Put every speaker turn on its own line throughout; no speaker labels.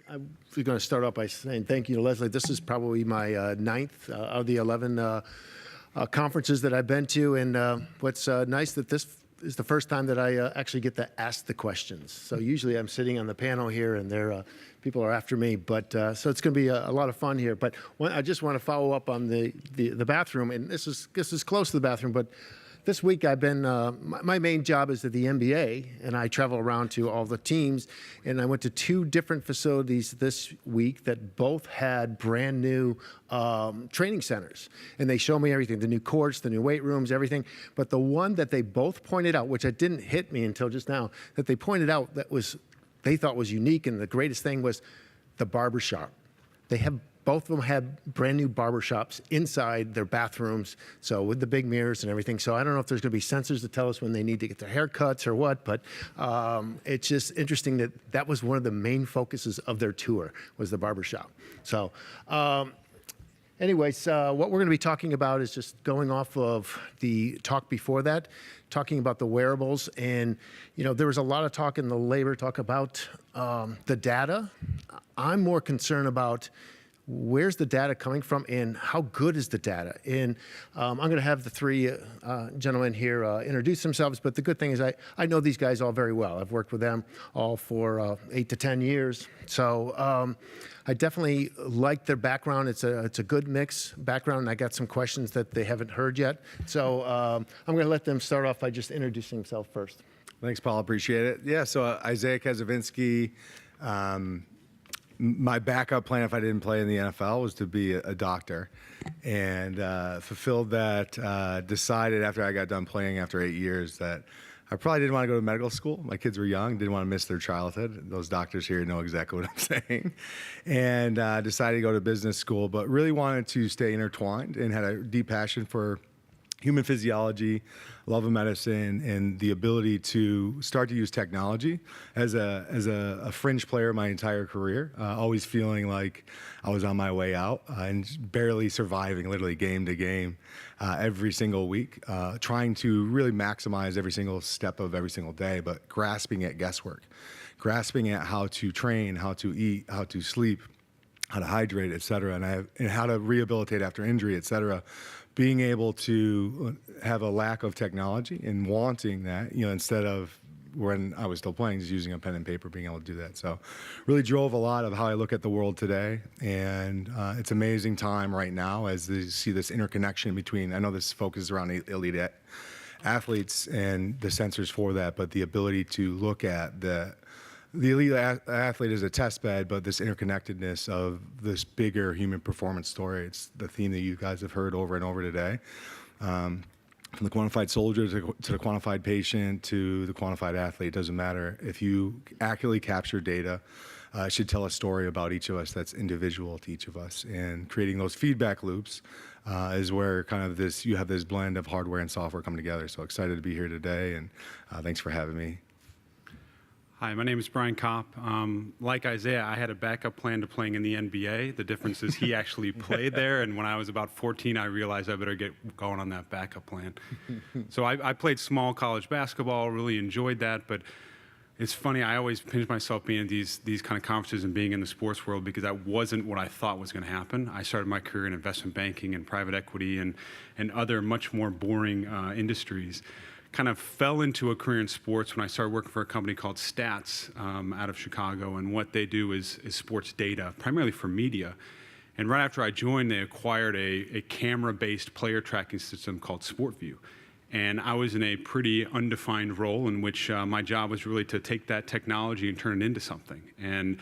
I'm going to start off by saying thank you to Leslie. This is probably my ninth of the 11 conferences that I've been to, and what's nice that this is the first time that I actually get to ask the questions. So usually I'm sitting on the panel here, and people are after me, but so it's going to be a lot of fun here. But I just want to follow up on the bathroom, and this is close to the bathroom, but this week I've been, my main job is at the NBA, and I travel around to all the teams, and I went to 2 different facilities this week that both had brand new training centers. And they show me everything, the new courts, the new weight rooms, everything. But the one that they both pointed out, which it didn't hit me until just now, that they pointed out that they thought was unique and the greatest thing was the barbershop. Both of them had brand new barbershops inside their bathrooms, so with the big mirrors and everything. So I don't know if there's going to be sensors to tell us when they need to get their haircuts or what, but it's just interesting that was one of the main focuses of their tour, was the barbershop. So anyways, what we're going to be talking about is just going off of the talk before that, talking about the wearables. And, there was a lot of talk in the labor talk about the data. I'm more concerned about where's the data coming from and how good is the data? And I'm going to have the 3 gentlemen here introduce themselves, but the good thing is I know these guys all very well. I've worked with them all for 8 to 10 years. So I definitely like their background. It's a good mix background, and I got some questions that they haven't heard yet. So I'm going to let them start off by just introducing themselves first.
Thanks, Paul. Appreciate it. Yeah, so Isaiah Kazavinsky. My backup plan, if I didn't play in the NFL, was to be a doctor, and fulfilled that. Decided after I got done playing after 8 years that I probably didn't want to go to medical school. My kids were young, didn't want to miss their childhood. Those doctors here know exactly what I'm saying. And decided to go to business school, but really wanted to stay intertwined and had a deep passion for human physiology, love of medicine, and the ability to start to use technology as a fringe player my entire career, always feeling like I was on my way out and barely surviving literally game to game every single week, trying to really maximize every single step of every single day, but grasping at guesswork, grasping at how to train, how to eat, how to sleep, how to hydrate, et cetera, and how to rehabilitate after injury, et cetera. Being able to have a lack of technology and wanting that, instead of when I was still playing, just using a pen and paper, being able to do that. So really drove a lot of how I look at the world today. And it's an amazing time right now as you see this interconnection between, I know this focuses around elite athletes and the sensors for that, but the ability to look at the elite athlete is a test bed, but this interconnectedness of this bigger human performance story, it's the theme that you guys have heard over and over today. From the quantified soldier to the quantified patient to the quantified athlete, it doesn't matter. If you accurately capture data, it should tell a story about each of us that's individual to each of us. And creating those feedback loops is where kind of you have this blend of hardware and software come together. So excited to be here today, and thanks for having me.
Hi, my name is Brian Kopp. Like Isaiah, I had a backup plan to playing in the NBA. The difference is he actually played there, and when I was about 14, I realized I better get going on that backup plan. So I played small college basketball, really enjoyed that, but it's funny, I always pinch myself being at these kind of conferences and being in the sports world because that wasn't what I thought was going to happen. I started my career in investment banking and private equity and other much more boring industries. Kind of fell into a career in sports when I started working for a company called Stats out of Chicago, and what they do is sports data, primarily for media. And right after I joined, they acquired a camera-based player tracking system called SportView. And I was in a pretty undefined role in which my job was really to take that technology and turn it into something. And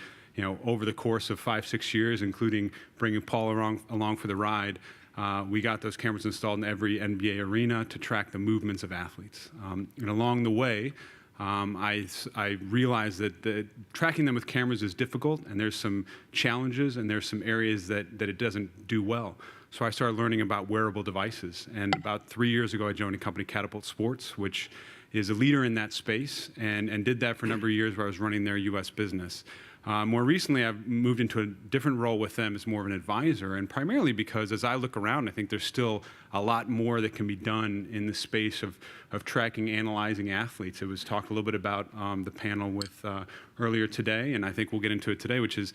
over the course of 5-6 years, including bringing Paul along for the ride, we got those cameras installed in every NBA arena to track the movements of athletes. And along the way, I realized that tracking them with cameras is difficult, and there's some challenges, and there's some areas that it doesn't do well. So I started learning about wearable devices. And about 3 years ago, I joined a company, Catapult Sports, which is a leader in that space, and did that for a number of years where I was running their U.S. business. More recently, I've moved into a different role with them as more of an advisor, and primarily because as I look around, I think there's still a lot more that can be done in the space of tracking, analyzing athletes. It was talked a little bit about the panel with earlier today, and I think we'll get into it today, which is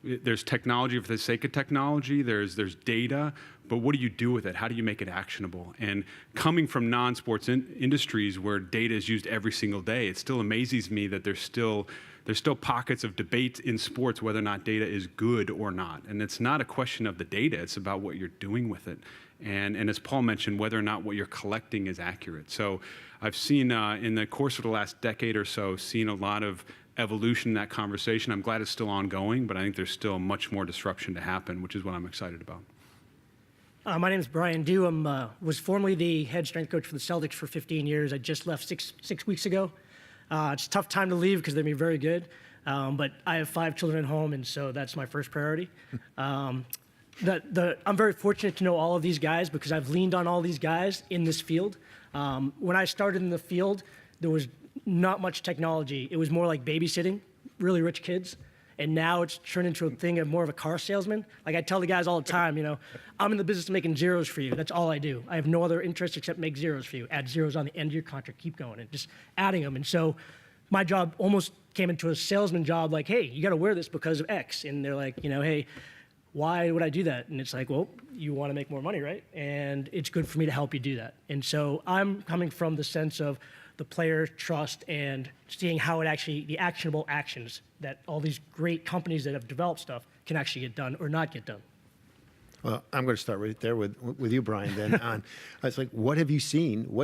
there's technology for the sake of technology, there's data, but what do you do with it? How do you make it actionable? And coming from non-sports industries where data is used every single day, it still amazes me that there's still pockets of debate in sports whether or not data is good or not. And it's not a question of the data, it's about what you're doing with it. And as Paul mentioned, whether or not what you're collecting is accurate. So I've seen in the course of the last decade or so, seen a lot of evolution in that conversation. I'm glad it's still ongoing, but I think there's still much more disruption to happen, which is what I'm excited about.
My name is Brian Dew. I was formerly the head strength coach for the Celtics for 15 years. I just left six weeks ago. It's a tough time to leave because they've been very good, but I have 5 children at home, and so that's my first priority. I'm very fortunate to know all of these guys because I've leaned on all these guys in this field. When I started in the field, there was not much technology. It was more like babysitting, really rich kids. And now it's turned into a thing of more of a car salesman. Like I tell the guys all the time, I'm in the business of making zeros for you. That's all I do. I have no other interest except make zeros for you. Add zeros on the end of your contract, keep going, and just adding them. And so my job almost came into a salesman job like, hey, you got to wear this because of X. And they're like, hey, why would I do that? And it's like, well, you want to make more money, right? And it's good for me to help you do that. And so I'm coming from the sense of the player trust and seeing how the actionable actions that all these great companies that have developed stuff can actually get done or not get done.
Well, I'm going to start right there with you, Brian, then on, it's like, what have you seen?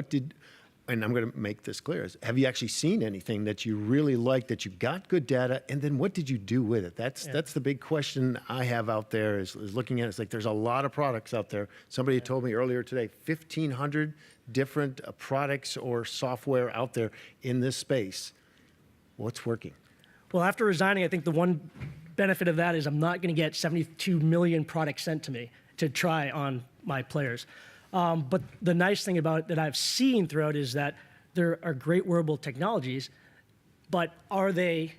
And I'm going to make this clear, have you actually seen anything that you really like, that you got good data, and then what did you do with it? That's the big question I have out there is looking at it. It's like there's a lot of products out there. Somebody told me earlier today, 1,500 different products or software out there in this space. What's working?
Well, after resigning, I think the one benefit of that is I'm not going to get 72 million products sent to me to try on my players. But the nice thing about it that I've seen throughout is that there are great wearable technologies, but are they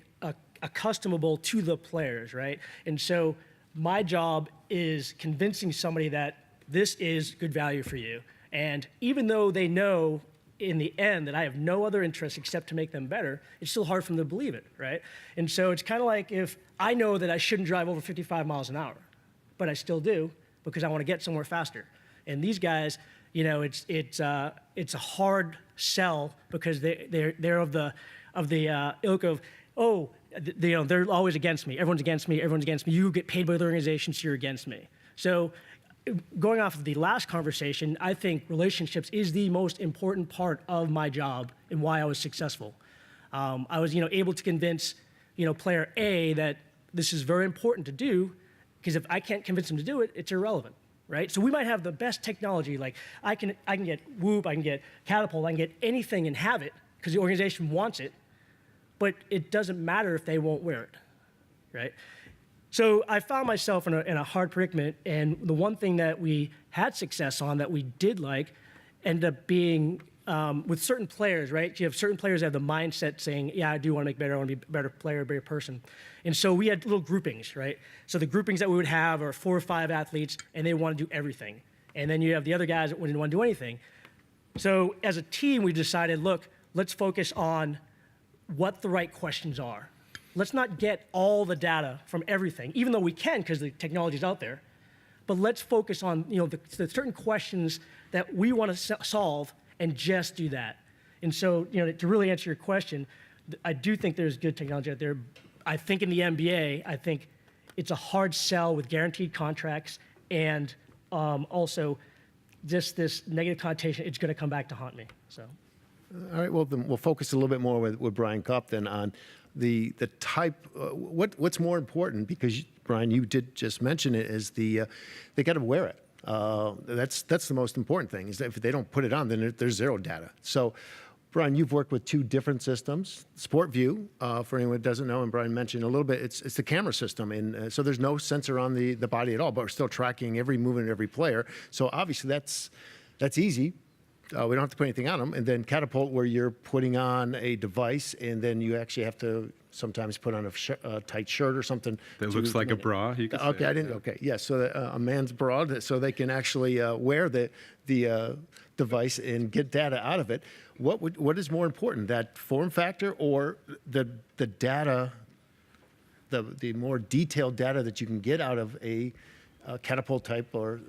accustomable to the players, right? And so my job is convincing somebody that this is good value for you. And even though they know in the end that I have no other interest except to make them better, it's still hard for them to believe it, right? And so it's kind of like if I know that I shouldn't drive over 55 miles an hour, but I still do because I want to get somewhere faster. And these guys, it's a hard sell because they're of the ilk of, they're always against me. Everyone's against me. Everyone's against me. You get paid by the organization, so you're against me. So going off of the last conversation, I think relationships is the most important part of my job and why I was successful. I was, able to convince, player A that this is very important to do because if I can't convince him to do it, it's irrelevant, right? So we might have the best technology, like I can get Whoop, I can get Catapult, I can get anything and have it because the organization wants it, but it doesn't matter if they won't wear it, right? So I found myself in a hard predicament, and the one thing that we had success on that we did like ended up being with certain players, right? You have certain players that have the mindset saying, yeah, I do want to make better, I want to be a better player, a better person. And so we had little groupings, right? So the groupings that we would have are 4 or 5 athletes, and they want to do everything. And then you have the other guys that wouldn't want to do anything. So as a team, we decided, look, let's focus on what the right questions are. Let's not get all the data from everything, even though we can because the technology is out there. But let's focus on the certain questions that we want to solve and just do that. And so to really answer your question, I do think there's good technology out there. I think in the NBA, I think it's a hard sell with guaranteed contracts and also just this negative connotation. It's going to come back to haunt me. So.
All right, well, then we'll focus a little bit more with Brian Kopp then on the type, what's more important, because Brian, you did just mention it, is they got to wear it. That's the most important thing, is that if they don't put it on, then there's zero data. So, Brian, you've worked with 2 different systems. SportView, for anyone that doesn't know, and Brian mentioned a little bit, it's the camera system, and so there's no sensor on the body at all, but we're still tracking every movement of every player. So obviously that's easy. we don't have to put anything on them. And then Catapult, where you're putting on a device, and then you actually have to sometimes put on a tight shirt or something.
That looks like a bra. You could
Okay,
say.
I didn't. Okay, yes. So a man's bra, so they can actually wear the device and get data out of it. What is more important, that form factor or the data, the more detailed data that you can get out of a Catapult type or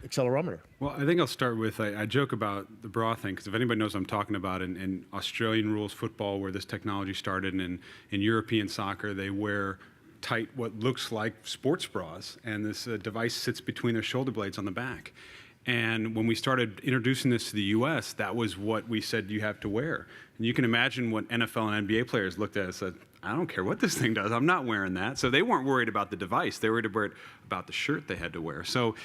accelerometer?
Well, I think I'll start with, I joke about the bra thing, because if anybody knows what I'm talking about, in Australian rules football, where this technology started, and in European soccer, they wear tight, what looks like sports bras, and this device sits between their shoulder blades on the back. And when we started introducing this to the US, that was what we said you have to wear. And you can imagine what NFL and NBA players looked at and said, I don't care what this thing does, I'm not wearing that. So they weren't worried about the device, they were worried about the shirt they had to wear. So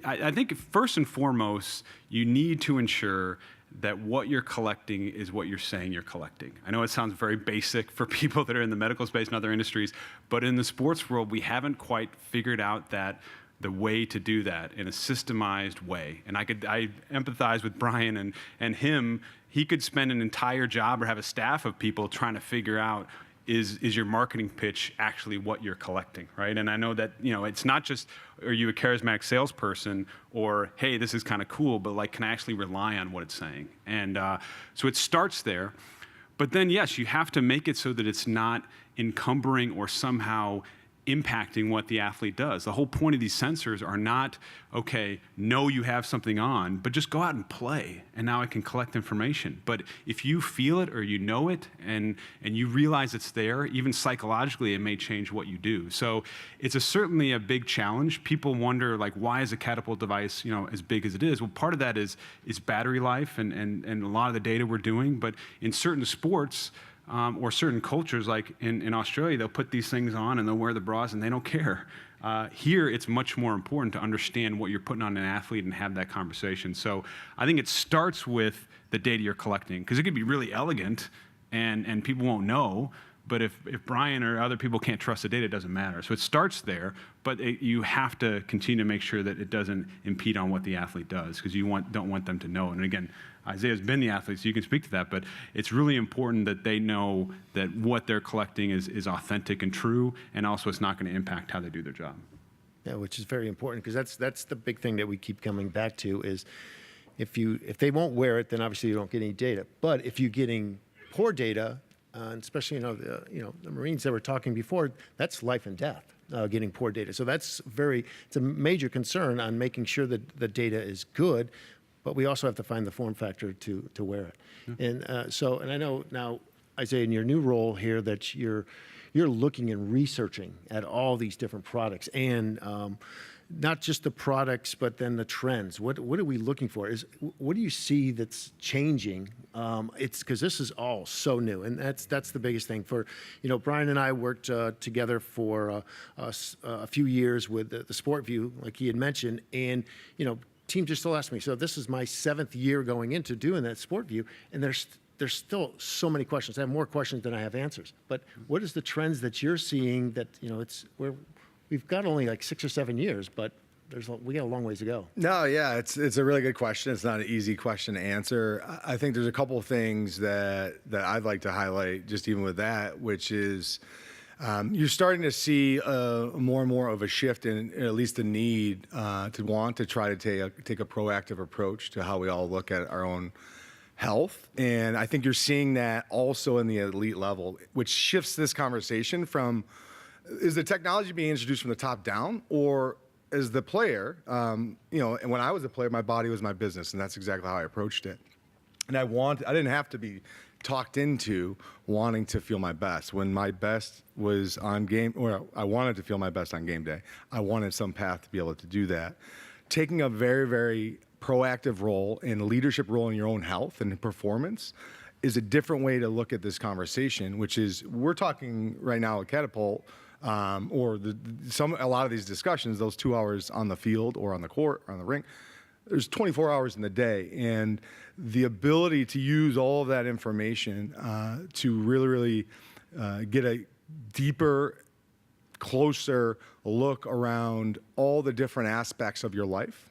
I think first and foremost, you need to ensure that what you're collecting is what you're saying you're collecting. I know it sounds very basic for people that are in the medical space and other industries, but in the sports world, we haven't quite figured out that the way to do that in a systemized way. And I empathize with Brian and him. He could spend an entire job or have a staff of people trying to figure out, is your marketing pitch actually what you're collecting, right? And I know that, it's not just, are you a charismatic salesperson, or, hey, this is kind of cool, but like, can I actually rely on what it's saying? And so it starts there. But then, yes, you have to make it so that it's not encumbering or somehow impacting what the athlete does. The whole point of these sensors are not, okay, know you have something on, but just go out and play, and now I can collect information. But if you feel it or you know it and you realize it's there, even psychologically, it may change what you do. So it's certainly a big challenge. People wonder, like, why is a Catapult device, as big as it is? Well, part of that is battery life and a lot of the data we're doing, but in certain sports, or certain cultures, like in Australia, they'll put these things on and they'll wear the bras and they don't care. Here, it's much more important to understand what you're putting on an athlete and have that conversation. So I think it starts with the data you're collecting, because it could be really elegant and people won't know, but if Brian or other people can't trust the data, it doesn't matter. So it starts there, but you have to continue to make sure that it doesn't impede on what the athlete does, because you don't want them to know. And again, Isaiah's been the athlete, so you can speak to that, but it's really important that they know that what they're collecting is authentic and true, and also it's not going to impact how they do their job.
Yeah, which is very important, because that's the big thing that we keep coming back to is if they won't wear it, then obviously you don't get any data. But if you're getting poor data, and especially the Marines that were talking before, that's life and death. Getting poor data, so it's a major concern on making sure that the data is good. But we also have to find the form factor to wear it. Yeah. And I know now, Isaiah, in your new role here, that you're looking and researching at all these different products, and not just the products, but then the trends. What are we looking for? What do you see that's changing? It's because this is all so new, and that's the biggest thing. For Brian and I worked together for a few years with the Sport View, like he had mentioned, and teams are still asking me. So this is my 7th year going into doing that Sport View, and there's still so many questions. I have more questions than I have answers. But what is the trends that you're seeing that we've got only like 6 or 7 years, but we got a long ways to go.
No, yeah, it's a really good question. It's not an easy question to answer. I think there's a couple of things that I'd like to highlight, just even with that, which is you're starting to see more and more of a shift in at least the need to want to try to take a proactive approach to how we all look at our own health. And I think you're seeing that also in the elite level, which shifts this conversation from, is the technology being introduced from the top down, or as the player, and when I was a player, my body was my business, and that's exactly how I approached it. And I didn't have to be talked into wanting to feel my best. When my best was on game, or I wanted to feel my best on game day, I wanted some path to be able to do that. Taking a very, very proactive role and leadership role in your own health and performance is a different way to look at this conversation, which is, we're talking right now at Catapult, or a lot of these discussions, those 2 hours on the field or on the court or on the rink, there's 24 hours in the day, and the ability to use all of that information to really, really get a deeper, closer look around all the different aspects of your life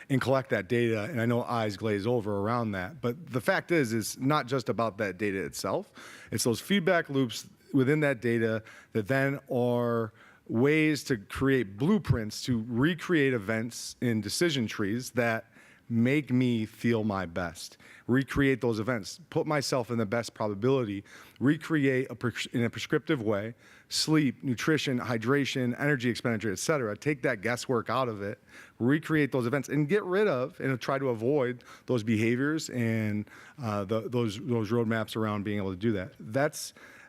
and collect that data. And I know eyes glaze over around that, but the fact is, it's not just about that data itself. It's those feedback loops within that data that then are ways to create blueprints to recreate events in decision trees that make me feel my best. Recreate those events, put myself in the best probability, recreate in a prescriptive way, sleep, nutrition, hydration, energy expenditure, et cetera. Take that guesswork out of it, recreate those events, and get rid of and try to avoid those behaviors and those roadmaps around being able to do that.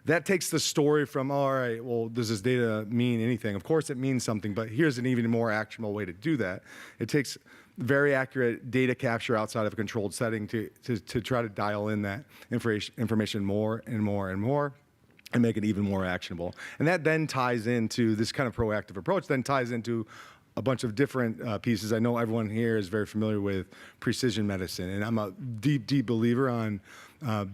That takes the story from, all right, well, does this data mean anything? Of course it means something, but here's an even more actionable way to do that. It takes very accurate data capture outside of a controlled setting to try to dial in that information more and more and more and make it even more actionable. And that then ties into this kind of proactive approach, then ties into a bunch of different pieces. I know everyone here is very familiar with precision medicine, and I'm a deep, deep believer on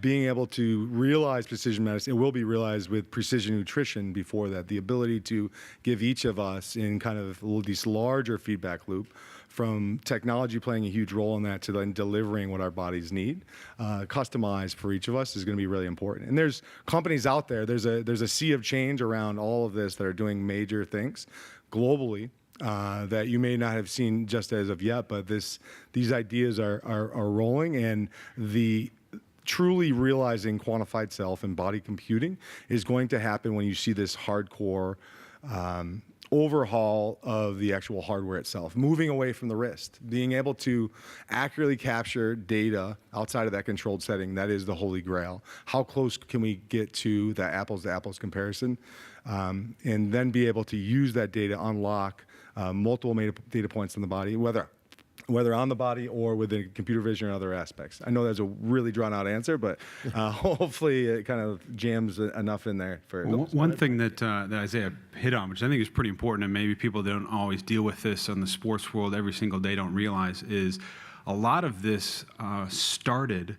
being able to realize precision medicine. It will be realized with precision nutrition before that, the ability to give each of us in kind of this larger feedback loop, from technology playing a huge role in that to then delivering what our bodies need, customized for each of us, is going to be really important. And there's companies out there, there's a sea of change around all of this that are doing major things globally that you may not have seen just as of yet, but these ideas are rolling, and the truly realizing quantified self and body computing is going to happen when you see this hardcore overhaul of the actual hardware itself, moving away from the wrist, being able to accurately capture data outside of that controlled setting. That is the holy grail. How close can we get to that apples to apples comparison? And then be able to use that data, unlock multiple data points in the body, whether on the body or within computer vision or other aspects. I know that's a really drawn out answer, but hopefully it kind of jams enough in there for
one thing that Isaiah hit on, which I think is pretty important, and maybe people don't always deal with this on the sports world every single day, don't realize, is a lot of this started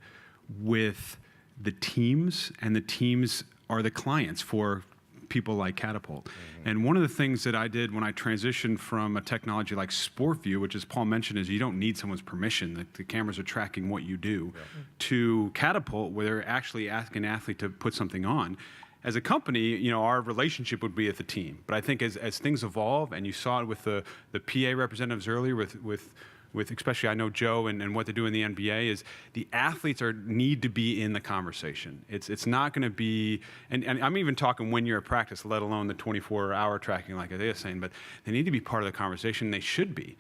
with the teams, and the teams are the clients for people like Catapult. Mm-hmm. And one of the things that I did when I transitioned from a technology like SportView, which, as Paul mentioned, is you don't need someone's permission, the cameras are tracking what you do, to Catapult, where they're actually asking an athlete to put something on. As a company, our relationship would be with the team. But I think as things evolve, and you saw it with the PA representatives earlier, with especially, I know Joe and what they do in the NBA, is the athletes need to be in the conversation. It's not going to be, and I'm even talking when you're at practice, let alone the 24-hour tracking like Isaiah's saying, but they need to be part of the conversation. They should be,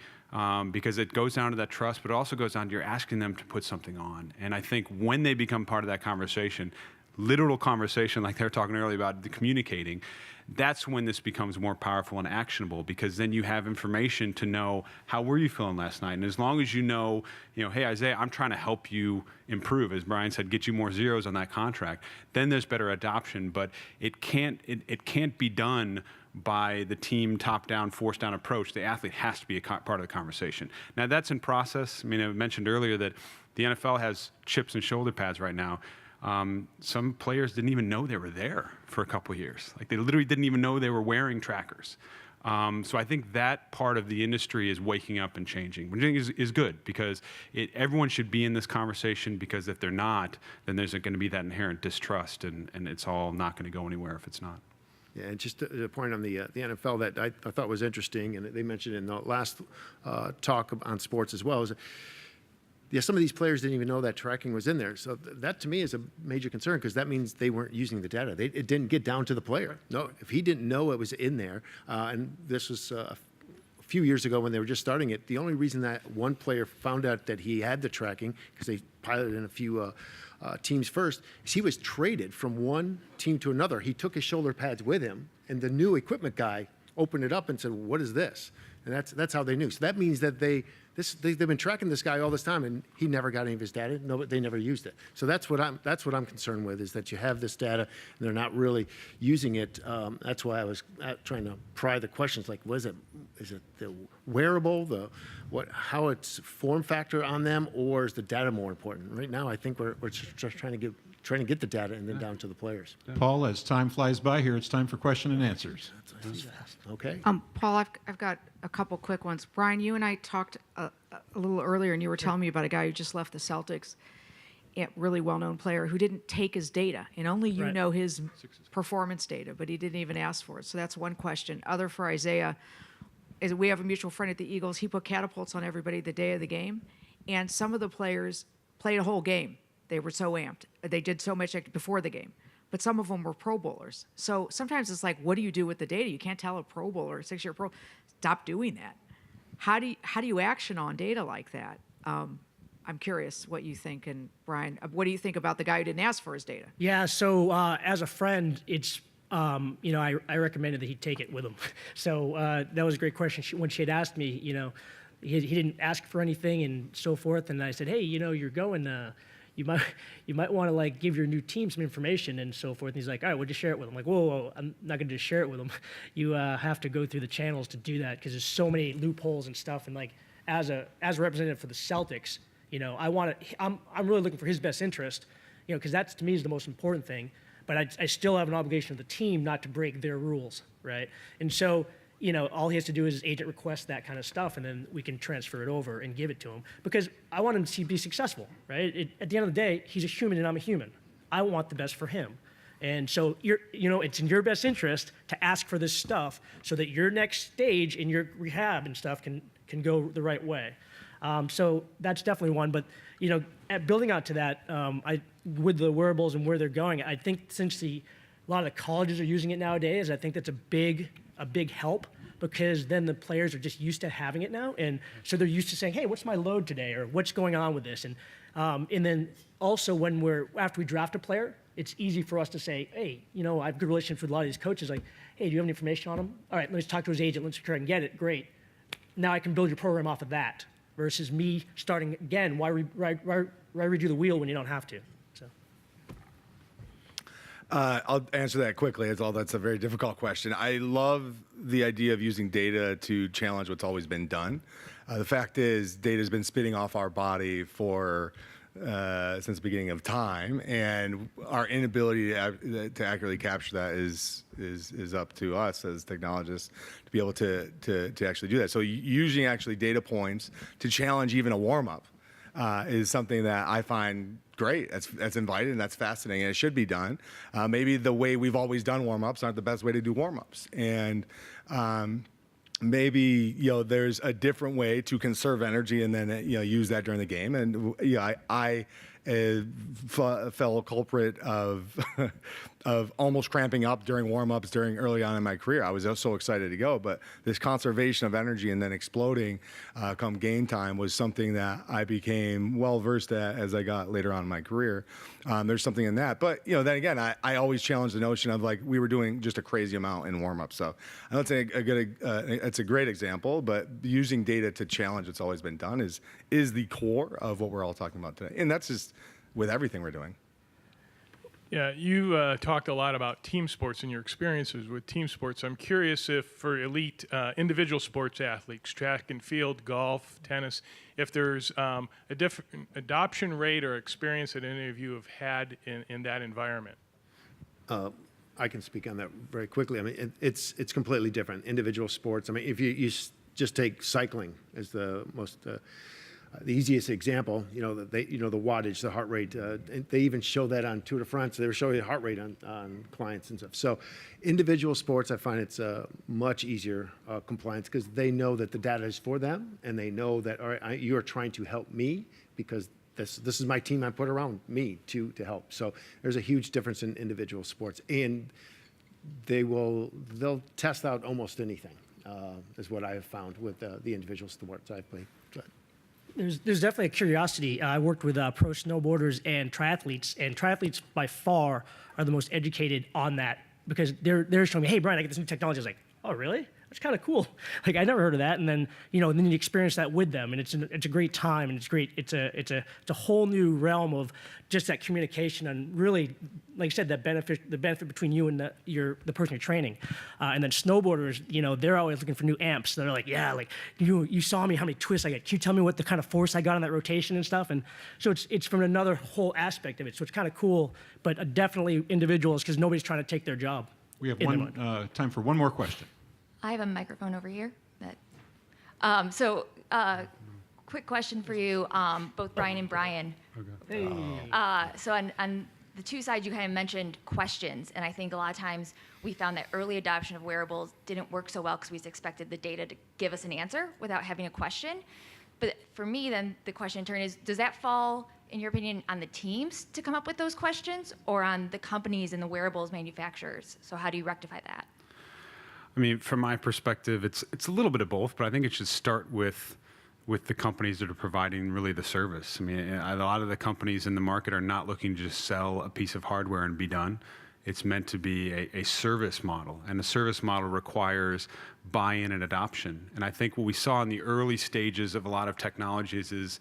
because it goes down to that trust, but it also goes down to you're asking them to put something on. And I think when they become part of that conversation, literal conversation like they were talking earlier about the communicating, that's when this becomes more powerful and actionable, because then you have information to know, how were you feeling last night? And as long as you know, hey, Isaiah, I'm trying to help you improve, as Brian said, get you more zeros on that contract, then there's better adoption. But it can't be done by the team top-down, force-down approach. The athlete has to be a part of the conversation. Now, that's in process. I mean, I mentioned earlier that the NFL has chips and shoulder pads right now. Some players didn't even know they were there for a couple of years. Like, they literally didn't even know they were wearing trackers. So I think that part of the industry is waking up and changing, which I think is good, because everyone should be in this conversation, because if they're not, then there's going to be that inherent distrust, and it's all not going to go anywhere if it's not.
Yeah, and just a point on the NFL that I thought was interesting, and they mentioned in the last talk on sports as well, is some of these players didn't even know that tracking was in there. So that, to me, is a major concern, because that means they weren't using the data. It didn't get down to the player. No, if he didn't know it was in there, and this was a few years ago when they were just starting it, the only reason that one player found out that he had the tracking, because they piloted in a few teams first, is he was traded from one team to another. He took his shoulder pads with him, and the new equipment guy opened it up and said, "What is this?" And that's how they knew. So that means that they've been tracking this guy all this time, and he never got any of his data. No, they never used it. So that's what I'm concerned with, is that you have this data and they're not really using it. That's why I was trying to pry the questions, like, what is it? Is it the wearable, how it's form factor on them, or is the data more important? Right now, I think we're just trying to get the data and then down to the players.
Paul, as time flies by here, it's time for question and answers.
Okay.
Paul, I've got a couple quick ones. Brian, you and I talked a little earlier, and you were telling me about a guy who just left the Celtics, a really well-known player who didn't take his data, and only you
Right.
know his performance data, but he didn't even ask for it. So that's one question. Other for Isaiah is we have a mutual friend at the Eagles. He put catapults on everybody the day of the game, and some of the players played a whole game. They were so amped. They did so much before the game. But some of them were Pro Bowlers. So sometimes it's like, what do you do with the data? You can't tell a Pro Bowler, a 6-year pro, stop doing that. How do you action on data like that? I'm curious what you think. And Brian, what do you think about the guy who didn't ask for his data?
Yeah, so as a friend, it's, I recommended that he take it with him. So that was a great question. When she had asked me, he didn't ask for anything and so forth. And I said, hey, you're going, you might want to give your new team some information and so forth. And he's like, all right, we'll just share it with him. I'm like, whoa, I'm not going to just share it with him. You have to go through the channels to do that because there's so many loopholes and stuff. And as a representative for the Celtics, I'm really looking for his best interest, because that to me is the most important thing. But I still have an obligation to the team not to break their rules, right? And so, all he has to do is his agent request that kind of stuff, and then we can transfer it over and give it to him. Because I want him to be successful, right? At the end of the day, he's a human and I'm a human. I want the best for him. And so, it's in your best interest to ask for this stuff so that your next stage in your rehab and stuff can go the right way. So that's definitely one. But, at building out to that, with the wearables and where they're going, I think since a lot of the colleges are using it nowadays, I think that's a big help because then the players are just used to having it now. And so they're used to saying, hey, what's my load today? Or what's going on with this? And then also after we draft a player, it's easy for us to say, hey, I have good relationships with a lot of these coaches. Like, hey, do you have any information on him? All right, let's talk to his agent. Let's try and get it. Great. Now I can build your program off of that versus me starting again. Why redo the wheel when you don't have to? So.
I'll answer that quickly. That's a very difficult question. I love the idea of using data to challenge what's always been done. The fact is, data has been spitting off our body since the beginning of time, and our inability to accurately capture that is up to us as technologists to be able to actually do that. So using actually data points to challenge even a warm-up is something that I find great. That's invited and that's fascinating, and it should be done. Maybe the way we've always done warm-ups aren't the best way to do warm-ups, and maybe there's a different way to conserve energy and then use that during the game. And I a fellow culprit of almost cramping up during warm-ups early on in my career. I was so excited to go, but this conservation of energy and then exploding come game time was something that I became well versed at as I got later on in my career. There's something in that, but then again, I always challenge the notion of we were doing just a crazy amount in warm-ups. So I don't think it's a great example, but using data to challenge what's always been done is the core of what we're all talking about today, and that's just with everything we're doing.
Yeah, you talked a lot about team sports and your experiences with team sports. I'm curious if for elite individual sports athletes, track and field, golf, tennis, if there's a different adoption rate or experience that any of you have had in that environment.
I can speak on that very quickly. I mean, it's completely different. Individual sports. I mean, if you just take cycling as the most the easiest example, the wattage, the heart rate. They even show that on Tour de France. They were showing the heart rate on clients and stuff. So, individual sports, I find it's much easier compliance because they know that the data is for them, and they know that you are trying to help me because this is my team I put around me to help. So, there's a huge difference in individual sports, and they'll test out almost anything. Is what I have found with the individual sports I've played.
There's definitely a curiosity. I worked with pro snowboarders and triathletes by far are the most educated on that because they're showing me, hey, Brian, I get this new technology. I was like, oh, really? that's kind of cool. Like I never heard of that. And then, then you experience that with them, and it's a great time, and it's great. It's a whole new realm of just that communication, and really, like I said, the benefit between you and the person you're training. And then snowboarders, they're always looking for new amps. They're like, yeah, like you saw me, how many twists I got. Can you tell me what the kind of force I got on that rotation and stuff? And so it's from another whole aspect of it. So it's kind of cool, but definitely individuals, because nobody's trying to take their job.
We have time for one more question.
I have a microphone over here. Quick question for you, both Brian and Brian.
Hey.
So on the two sides, you kind of mentioned questions, and I think a lot of times we found that early adoption of wearables didn't work so well because we expected the data to give us an answer without having a question. But for me, then the question in turn is, does that fall, in your opinion, on the teams to come up with those questions, or on the companies and the wearables manufacturers? So how do you rectify that?
I mean, from my perspective, it's a little bit of both, but I think it should start with the companies that are providing really the service. I mean, a lot of the companies in the market are not looking to just sell a piece of hardware and be done. It's meant to be a service model, and a service model requires buy-in and adoption. And I think what we saw in the early stages of a lot of technologies is,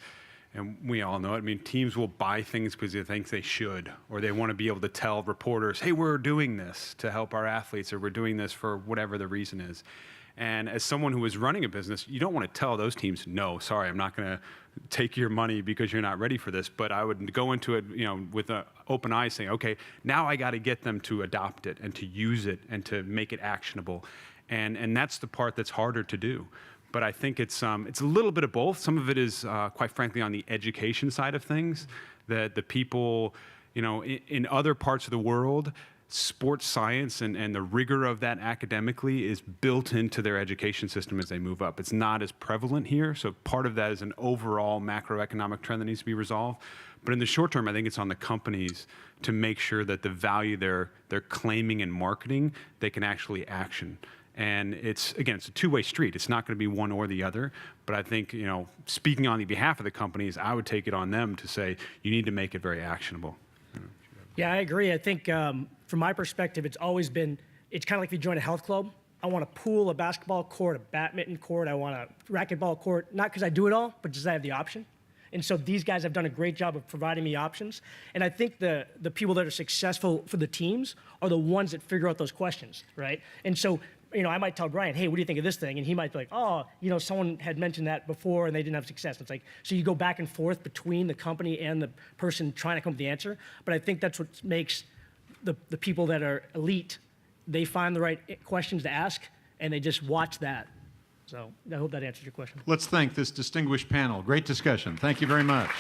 and we all know it, I mean, teams will buy things because they think they should, or they want to be able to tell reporters, hey, we're doing this to help our athletes, or we're doing this for whatever the reason is. And as someone who is running a business, you don't want to tell those teams, no, sorry, I'm not going to take your money because you're not ready for this. But I would go into it, with an open eye, saying, okay, now I got to get them to adopt it and to use it and to make it actionable. And that's the part that's harder to do. But I think it's a little bit of both. Some of it is, quite frankly, on the education side of things, that the people, in other parts of the world, sports science and the rigor of that academically is built into their education system as they move up. It's not as prevalent here, so part of that is an overall macroeconomic trend that needs to be resolved. But in the short term, I think it's on the companies to make sure that the value they're claiming and marketing, they can actually action. And it's a two-way street. It's not going to be one or the other. But I think, speaking on the behalf of the companies, I would take it on them to say, you need to make it very actionable.
Yeah, I agree. I think from my perspective, it's always been, it's kind of like if you join a health club. I want a pool, a basketball court, a badminton court. I want a racquetball court, not because I do it all, but just I have the option. And so these guys have done a great job of providing me options. And I think the people that are successful for the teams are the ones that figure out those questions, right? And so, I might tell Brian, hey, what do you think of this thing? And he might be like, oh, someone had mentioned that before and they didn't have success. It's like, so you go back and forth between the company and the person trying to come up with the answer. But I think that's what makes the people that are elite, they find the right questions to ask and they just watch that. So I hope that answers your question.
Let's thank this distinguished panel. Great discussion. Thank you very much.